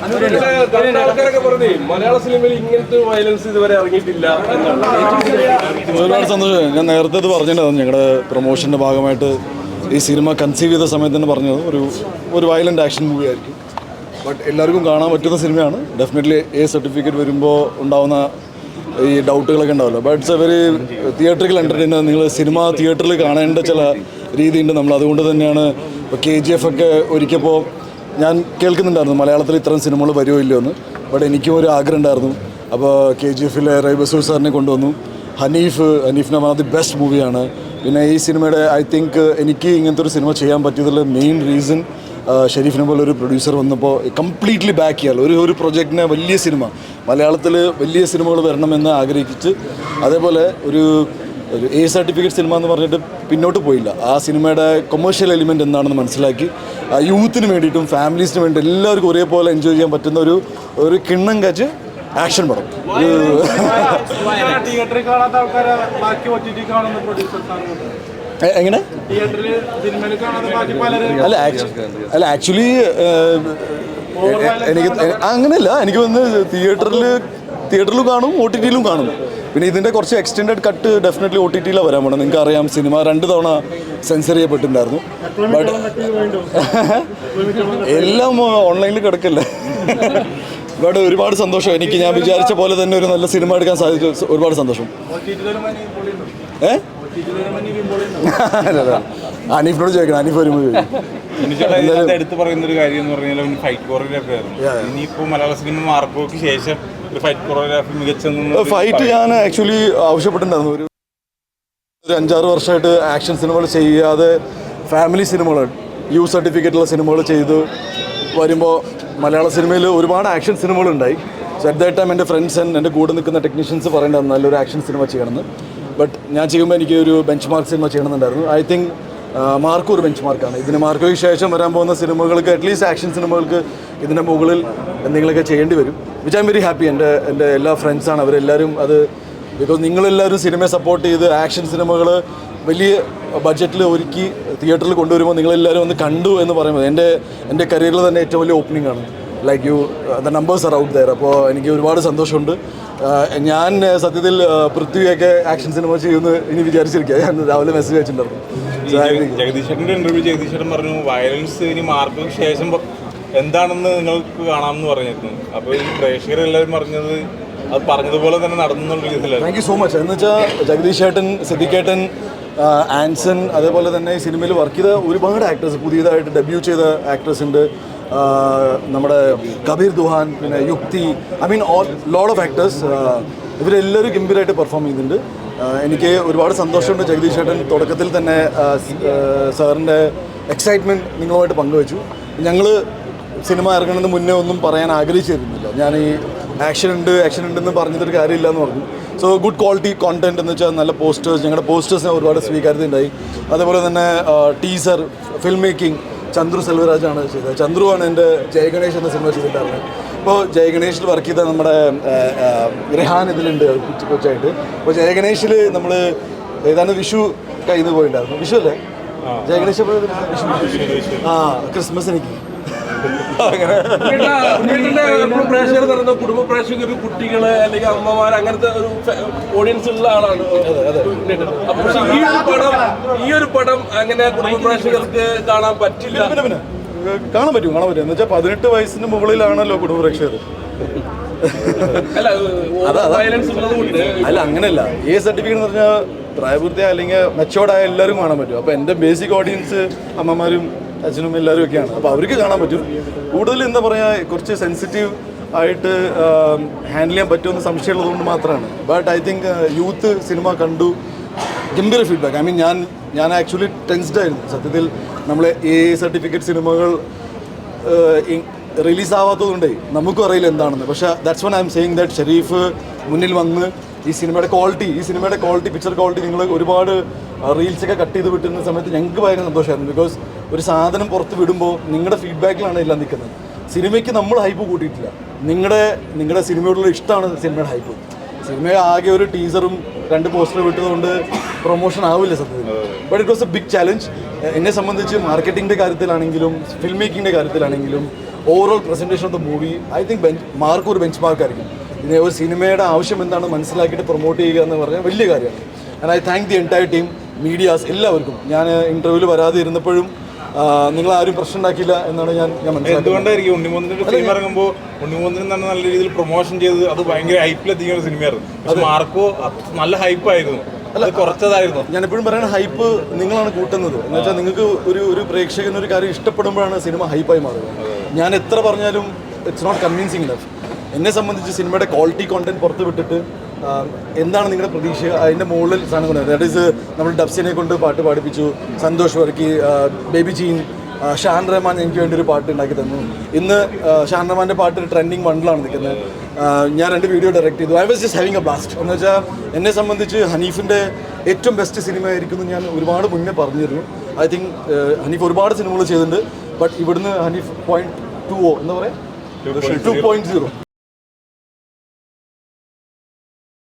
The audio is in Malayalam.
ആൾക്കാരൊക്കെ പറഞ്ഞേ മലയാള സിനിമയിൽ ഇങ്ങനത്തെ വയലൻസ് ഇതുവരെ ഇറങ്ങിയിട്ടില്ല എന്നാണ്. ഒരുപാട് സന്തോഷം. ഞാൻ നേരത്തെ ഇത് പറഞ്ഞിട്ടുണ്ടായിരുന്നു, ഞങ്ങളുടെ പ്രൊമോഷൻ്റെ ഭാഗമായിട്ട് ഈ സിനിമ കൺസീവ് ചെയ്ത സമയത്ത് തന്നെ പറഞ്ഞത് ഒരു വയലൻ്റ് ആക്ഷൻ മൂവി ആയിരിക്കും. ബട്ട് എല്ലാവർക്കും കാണാൻ പറ്റുന്ന സിനിമയാണ്. ഡെഫിനറ്റ്ലി എ സർട്ടിഫിക്കറ്റ് വരുമ്പോൾ ഉണ്ടാവുന്ന ഈ ഡൗട്ടുകളൊക്കെ ഉണ്ടാവുമല്ലോ. But it's A very theatrical entertainer. നിങ്ങൾ സിനിമ തിയേറ്ററിൽ കാണേണ്ട ചില രീതിയുണ്ട്. നമ്മൾ അതുകൊണ്ട് തന്നെയാണ് ഇപ്പോൾ KGF ഒക്കെ ഒരിക്കപ്പോൾ ഞാൻ കേൾക്കുന്നുണ്ടായിരുന്നു മലയാളത്തിൽ ഇത്തരം സിനിമകൾ വരുമോ ഇല്ലയോ എന്ന്. ബട്ട് എനിക്കും ഒരു ആഗ്രഹം ഉണ്ടായിരുന്നു. അപ്പോൾ KGFലെ റൈ ബസൂർ സാറിനെ കൊണ്ടുവന്നു. ഹനീഫിനെ വൺ ഓഫ് ദി ബെസ്റ്റ് മൂവിയാണ്. പിന്നെ ഈ സിനിമയുടെ ഐ തിങ്ക് എനിക്ക് ഇങ്ങനത്തെ ഒരു സിനിമ ചെയ്യാൻ പറ്റിയതിൽ മെയിൻ റീസൺ ഷെരീഫിനെ പോലെ ഒരു പ്രൊഡ്യൂസർ വന്നപ്പോൾ കംപ്ലീറ്റ്ലി ബാക്ക് ചെയ്യാമല്ലോ. ഒരു പ്രൊജക്റ്റിനെ വലിയ സിനിമ മലയാളത്തിൽ വലിയ സിനിമകൾ വരണമെന്ന് ആഗ്രഹിച്ച്, അതേപോലെ ഒരു എ സർട്ടിഫിക്കറ്റ് സിനിമ എന്ന് പറഞ്ഞിട്ട് പിന്നോട്ട് പോയില്ല. ആ സിനിമയുടെ കൊമേഴ്ഷ്യൽ എലിമെൻറ്റ് എന്താണെന്ന് മനസ്സിലാക്കി യൂത്തിന് വേണ്ടിയിട്ടും ഫാമിലീസിന് വേണ്ടി എല്ലാവർക്കും ഒരേപോലെ എൻജോയ് ചെയ്യാൻ പറ്റുന്ന ഒരു കിണ്ണം കാച്ച് ആക്ഷൻ പടം. എങ്ങനെ അല്ല ആക്ച്വലി എനിക്ക് അങ്ങനെയല്ല, എനിക്ക് വന്ന് തിയേറ്ററിലും കാണും, OTTയിലും കാണും. പിന്നെ ഇതിൻ്റെ കുറച്ച് എക്സ്റ്റെൻഡഡ് കട്ട് ഡെഫിനറ്റ്ലി OTTയിലാണ് വരാൻ പോകണം. നിങ്ങൾക്ക് അറിയാം, സിനിമ 2 തവണ സെൻസർ ചെയ്യപ്പെട്ടിട്ടുണ്ടായിരുന്നു. ബട്ട് എല്ലാം ഓൺലൈനിൽ കിടക്കല്ലേ. ബട്ട് ഒരുപാട് സന്തോഷം. എനിക്ക് ഞാൻ വിചാരിച്ച പോലെ തന്നെ ഒരു നല്ല സിനിമ എടുക്കാൻ സാധിച്ചു. ഒരുപാട് സന്തോഷം. അനീഫിനോട് ചോദിക്കണം, അനീഫ് വരുമ്പോൾ എടുത്ത് പറയുന്ന ഒരു കാര്യം എന്ന് പറഞ്ഞാൽ ഫൈറ്റ് കൊറിയോഗ്രാഫി ആയിരുന്നു. ഇനിയിപ്പോൾ മലയാള സിനിമ മാർക്കോയ്ക്ക് ശേഷം ഒരു ഫൈറ്റ് കൊറിയോഗ്രാഫി മികച്ച ഫൈറ്റ് ഞാൻ ആക്ച്വലി ആവശ്യപ്പെട്ടിട്ടുണ്ടായിരുന്നു. ഒരു 5-6 വർഷമായിട്ട് ആക്ഷൻ സിനിമകൾ ചെയ്യാതെ ഫാമിലി സിനിമകൾ സർട്ടിഫിക്കറ്റുള്ള സിനിമകൾ ചെയ്ത് വരുമ്പോൾ മലയാള സിനിമയിൽ ഒരുപാട് ആക്ഷൻ സിനിമകളുണ്ടായി. സോ അറ്റ് ദാറ്റ് ടൈം എൻ്റെ ഫ്രണ്ട്സ് എൻ്റെ കൂടെ നിൽക്കുന്ന ടെക്നീഷ്യൻസ് പറയേണ്ടത് നല്ലൊരു ആക്ഷൻ സിനിമ ചെയ്യണമെന്ന്. ബട്ട് ഞാൻ ചെയ്യുമ്പോൾ എനിക്ക് ഒരു ബെഞ്ച് മാർക്ക് സിനിമ ചെയ്യണമെന്നുണ്ടായിരുന്നു. ഐ തിങ്ക് മാർക്കോ ഒരു ബെഞ്ച് മാർക്കാണ്. ഇതിന് മാർക്കോയ്ക്ക് ശേഷം വരാൻ പോകുന്ന സിനിമകൾക്ക്, അറ്റ്ലീസ്റ്റ് ആക്ഷൻ സിനിമകൾക്ക് ഇതിൻ്റെ മുകളിൽ എന്തെങ്കിലുമൊക്കെ ചെയ്യേണ്ടി വരും. Which I am very happy. എൻ്റെ എല്ലാ ഫ്രണ്ട്സാണ് അവരെല്ലാവരും. അത് ബിക്കോസ് നിങ്ങളെല്ലാവരും സിനിമയെ സപ്പോർട്ട് ചെയ്ത് ആക്ഷൻ സിനിമകൾ വലിയ ബഡ്ജറ്റിൽ ഒരുക്കി തിയേറ്ററിൽ കൊണ്ടുവരുമ്പോൾ നിങ്ങളെല്ലാവരും ഒന്ന് കണ്ടു എന്ന് പറയുമ്പോൾ എൻ്റെ കരിയറിൽ തന്നെ ഏറ്റവും വലിയ ഓപ്പണിംഗ് ആണ്. Like the numbers are out there. അപ്പോൾ എനിക്ക് ഒരുപാട് സന്തോഷമുണ്ട്. ഞാൻ സത്യത്തിൽ പൃഥ്വിയൊക്കെ ആക്ഷൻ സിനിമ ചെയ്യുമെന്ന് ഇനി വിചാരിച്ചിരിക്കുക. ഞാൻ രാവിലെ മെസ്സേജ് അയച്ചിട്ടുണ്ടായിരുന്നു. ജഗദീഷേട്ടൻ്റെ ഇൻ്റർവ്യൂ ജഗദീഷേട്ടൻ പറഞ്ഞു വയലൻസ് ഇനി മാർക്കോയ്ക്ക് ശേഷം എന്താണെന്ന് നിങ്ങൾക്ക് കാണാമെന്ന് പറഞ്ഞിരുന്നു. അപ്പോൾ ഈ പ്രേക്ഷകരെല്ലാവരും പറഞ്ഞത് അത് പറഞ്ഞതുപോലെ തന്നെ നടന്നുള്ള രീതിയിലാണ്. Thank you so much. എന്ന് വെച്ചാൽ ജഗദീഷ് ഏട്ടൻ, സിദ്ദിഖേട്ടൻ, ആൻസൺ, അതേപോലെ തന്നെ ഈ സിനിമയിൽ വർക്ക് ചെയ്ത ഒരുപാട് ആക്ടേഴ്സ്, പുതിയതായിട്ട് ഡെബ്യൂ ചെയ്ത ആക്ടേഴ്സ് ഉണ്ട്. നമ്മുടെ കബീർ ദുഹാൻ, പിന്നെ യുക്തി, I mean load of actors. ഇവരെല്ലാവരും ഗംഭീരമായിട്ട് പെർഫോം ചെയ്യുന്നുണ്ട്. എനിക്ക് ഒരുപാട് സന്തോഷമുണ്ട്. ജഗദീഷ് ഏട്ടൻ തുടക്കത്തിൽ തന്നെ സാറിൻ്റെ എക്സൈറ്റ്മെൻറ്റ് നിങ്ങളുമായിട്ട് പങ്കുവച്ചു. ഞങ്ങൾ സിനിമ ഇറങ്ങുന്നതിന് മുന്നേ ഒന്നും പറയാൻ ആഗ്രഹിച്ചിരുന്നില്ല. ഞാൻ ഈ ആക്ഷൻ ഉണ്ടെന്ന് പറഞ്ഞിട്ടൊരു കാര്യമില്ല എന്ന് പറഞ്ഞു. സോ ഗുഡ് ക്വാളിറ്റി കോണ്ടന്റ് എന്ന് വെച്ചാൽ നല്ല പോസ്റ്റേഴ്സ്, ഞങ്ങളുടെ പോസ്റ്റേഴ്സിന് ഒരുപാട് സ്വീകാര്യത ഉണ്ടായി. അതേപോലെ തന്നെ ടീസർ, ഫിൽം മേക്കിംഗ് ചന്ദ്രു സെൽവരാജാണ് ചെയ്തത്. ചന്ദ്രുവാണ് എൻ്റെ ജയഗണേഷ് എന്ന സിനിമ ചെയ്തിട്ടുണ്ടായിരുന്നത്. ഇപ്പോൾ ജയഗണേഷിൽ വർക്ക് ചെയ്ത നമ്മുടെ റെഹാൻ ഇതിലുണ്ട് കൊച്ചായിട്ട്. അപ്പോൾ ജയഗണേഷിൽ നമ്മൾ ഏതാണ്ട് വിഷു കയ്യിൽ നിന്ന് പോയിട്ടുണ്ടായിരുന്നു. വിഷു അല്ലേ ജയഗണേഷ്? ക്രിസ്മസ് എനിക്ക് പ്രേക്ഷകർ പറയുന്ന കുടുംബ പ്രേക്ഷകർ, കുട്ടികള് അല്ലെങ്കിൽ അമ്മമാർ, അങ്ങനത്തെ ഒരു ഓഡിയൻസ് ഉള്ള ആളാണ്. അപ്പൊ ഈ ഒരു പടം അങ്ങനെ കുടുംബ പ്രേക്ഷകർക്ക് കാണാൻ പറ്റില്ല. കാണാൻ പറ്റും എന്ന് വെച്ചാൽ 18 വയസ്സിന് മുകളിലാണല്ലോ കുടുംബ പ്രേക്ഷകർ. അല്ല അങ്ങനെയല്ല. എ സർട്ടിഫിക്കറ്റ് എന്ന് പറഞ്ഞാൽ പ്രായപൂർത്തിയായ അല്ലെങ്കിൽ മെച്ചോർഡായ എല്ലാവരും കാണാൻ പറ്റും. അപ്പോൾ എൻ്റെ ബേസിക് ഓഡിയൻസ് അമ്മമാരും അച്ഛനും എല്ലാവരും ഒക്കെയാണ്. അപ്പോൾ അവർക്ക് കാണാൻ പറ്റും. കൂടുതൽ എന്താ പറയുക, കുറച്ച് സെൻസിറ്റീവ് ആയിട്ട് ഹാൻഡിൽ ചെയ്യാൻ പറ്റുമെന്ന് സംശയമുള്ളതുകൊണ്ട് മാത്രമാണ്. But I think youth cinema കണ്ടു, ഗംഭീര ഫീഡ്ബാക്ക്. ഐ മീൻ ഞാൻ ആക്ച്വലി ടെൻസ്ഡ് ആയിരുന്നു സത്യത്തിൽ. നമ്മൾ എ സർട്ടിഫിക്കറ്റ് സിനിമകൾ റിലീസാവാത്തതുകൊണ്ടേ നമുക്കും അറിയില്ല എന്താണെന്ന്. പക്ഷേ that's one I'm saying that Shareef മുന്നിൽ വന്ന് ഈ സിനിമയുടെ ക്വാളിറ്റി, പിക്ചർ ക്വാളിറ്റി, നിങ്ങൾ ഒരുപാട് റീൽസൊക്കെ കട്ട് ചെയ്ത് വിട്ടുന്ന സമയത്ത് ഞങ്ങൾക്ക് ഭയങ്കര സന്തോഷമായിരുന്നു. ബിക്കോസ് ഒരു സാധനം പുറത്ത് വിടുമ്പോൾ നിങ്ങളുടെ ഫീഡ്ബാക്കിലാണ് എല്ലാം നിൽക്കുന്നത്. സിനിമയ്ക്ക് നമ്മൾ ഹൈപ്പ് കൂട്ടിയിട്ടില്ല. നിങ്ങളുടെ സിനിമയോടുള്ള ഇഷ്ടമാണ് സിനിമയുടെ ഹൈപ്പ്. സിനിമ ആകെ ഒരു ടീസറും 2 പോസ്റ്ററും വിട്ടതുകൊണ്ട് പ്രൊമോഷൻ ആവില്ല സത്യത്തിൽ. But it was a big challenge. എന്നെ സംബന്ധിച്ച് മാർക്കറ്റിങ്ങിൻ്റെ കാര്യത്തിലാണെങ്കിലും ഫിൽം മേക്കിങ്ങിൻ്റെ കാര്യത്തിലാണെങ്കിലും overall presentation of the movie I think mark ഒരു ബെഞ്ച് മാർക്കായിരിക്കും. പിന്നെ ഒരു സിനിമയുടെ ആവശ്യം എന്താണെന്ന് മനസ്സിലാക്കിയിട്ട് പ്രൊമോട്ട് ചെയ്യുക എന്ന് പറഞ്ഞാൽ വലിയ കാര്യമാണ്. And I thank the entire team, medias, എല്ലാവർക്കും. ഞാൻ ഇൻ്റർവ്യൂവിൽ വരാതെ ഇരുന്നപ്പോഴും നിങ്ങൾ ആരും പ്രശ്നം ഉണ്ടാക്കിയില്ല എന്നാണ് ഞാൻ മനസ്സിലാക്കുന്നത്. എന്തുകൊണ്ടായിരിക്കും ഉണ്ണിമുന്തിന്റെ സിനിമ ഇറങ്ങുമ്പോൾ ഉണ്ണിമുന്തിന് തന്നെ നല്ല രീതിയിൽ പ്രൊമോഷൻ ചെയ്ത് അത് ഭയങ്കര ഹൈപ്പിലെത്തിക്കുന്ന ഒരു സിനിമയായിരുന്നു. പക്ഷെ മാർക്കോ നല്ല ഹൈപ്പായിരുന്നു, അല്ല കുറച്ചതായിരുന്നു. ഞാൻ എപ്പോഴും പറയുന്ന ഹൈപ്പ് നിങ്ങളാണ് കൂട്ടുന്നത്. എന്ന് വെച്ചാൽ നിങ്ങൾക്ക് ഒരു പ്രേക്ഷകന് ഒരു കാര്യം ഇഷ്ടപ്പെടുമ്പോഴാണ് സിനിമ ഹൈപ്പായി മാറുക. ഞാൻ എത്ര പറഞ്ഞാലും ഇറ്റ്സ് നോട്ട് കൺവിൻസിങ് ഇനഫ്. എന്നെ സംബന്ധിച്ച് സിനിമയുടെ ക്വാളിറ്റി കോണ്ടന്റ് പുറത്ത് വിട്ടിട്ട് എന്താണ് നിങ്ങളുടെ പ്രതീക്ഷ, അതിൻ്റെ മുകളിൽ സാധനം കൊണ്ട് ദാറ്റ് ഈസ് നമ്മൾ ഡബ്സിനെ കൊണ്ട് പാട്ട് പാടിപ്പിച്ചു, സന്തോഷ് വർക്കി, ബേബി ജീൻ, ഷാൻ റഹ്മാൻ എനിക്ക് വേണ്ടി ഒരു പാട്ട് ഉണ്ടാക്കി തന്നു. ഇന്ന് ഷാൻ റഹ്മാൻ്റെ പാട്ട് ട്രെൻഡിങ് വണ്ണിലാണ് നിൽക്കുന്നത്. ഞാൻ 2 വീഡിയോ ഡയറക്റ്റ് ചെയ്തു. I was just having A blast. എന്ന് വെച്ചാൽ എന്നെ സംബന്ധിച്ച് ഹനീഫിൻ്റെ ഏറ്റവും ബെസ്റ്റ് സിനിമ ആയിരിക്കും ഞാൻ ഒരുപാട് മുന്നേ പറഞ്ഞിരുന്നു. ഐ തിങ്ക് ഹനീഫ് ഒരുപാട് സിനിമകൾ ചെയ്തിട്ടുണ്ട്. ബട്ട് ഇവിടുന്ന് ഹനീഫ് 0.20 എന്താ പറയുക 2.0